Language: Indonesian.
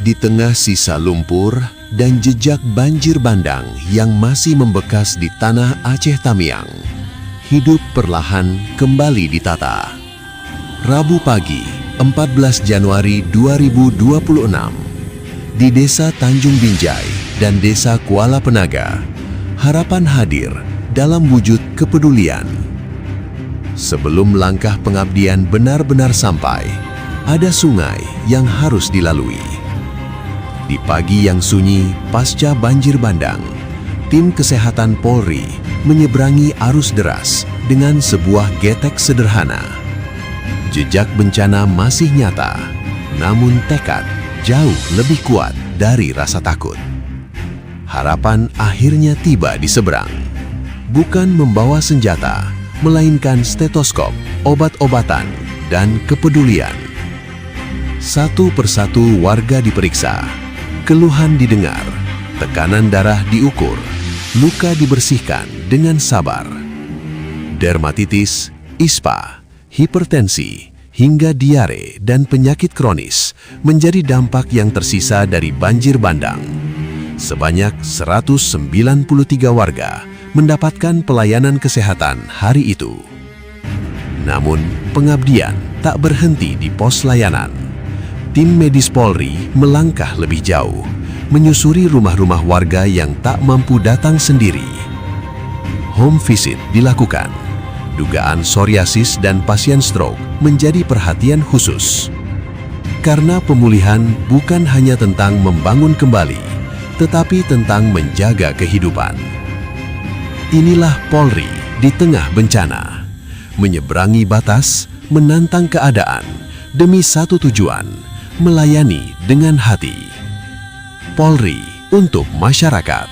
Di tengah sisa lumpur dan jejak banjir bandang yang masih membekas di tanah Aceh Tamiang, hidup perlahan kembali ditata. Rabu pagi, 14 Januari 2026, di Desa Tanjung Binjai dan Desa Kuala Penaga, harapan hadir dalam wujud kepedulian. Sebelum langkah pengabdian benar-benar sampai, ada sungai yang harus dilalui. Di pagi yang sunyi pasca banjir bandang, tim kesehatan Polri menyeberangi arus deras dengan sebuah getek sederhana. Jejak bencana masih nyata, namun tekad jauh lebih kuat dari rasa takut. Harapan akhirnya tiba di seberang. Bukan membawa senjata, melainkan stetoskop, obat-obatan, dan kepedulian. Satu persatu warga diperiksa, keluhan didengar, tekanan darah diukur, luka dibersihkan dengan sabar. Dermatitis, ispa, hipertensi, hingga diare dan penyakit kronis menjadi dampak yang tersisa dari banjir bandang. Sebanyak 193 warga mendapatkan pelayanan kesehatan hari itu. Namun, pengabdian tak berhenti di pos layanan. Tim medis Polri melangkah lebih jauh, menyusuri rumah-rumah warga yang tak mampu datang sendiri. Home visit dilakukan. Dugaan psoriasis dan pasien stroke menjadi perhatian khusus. Karena pemulihan bukan hanya tentang membangun kembali, tetapi tentang menjaga kehidupan. Inilah Polri di tengah bencana, menyeberangi batas, menantang keadaan, demi satu tujuan, melayani dengan hati. Polri untuk masyarakat.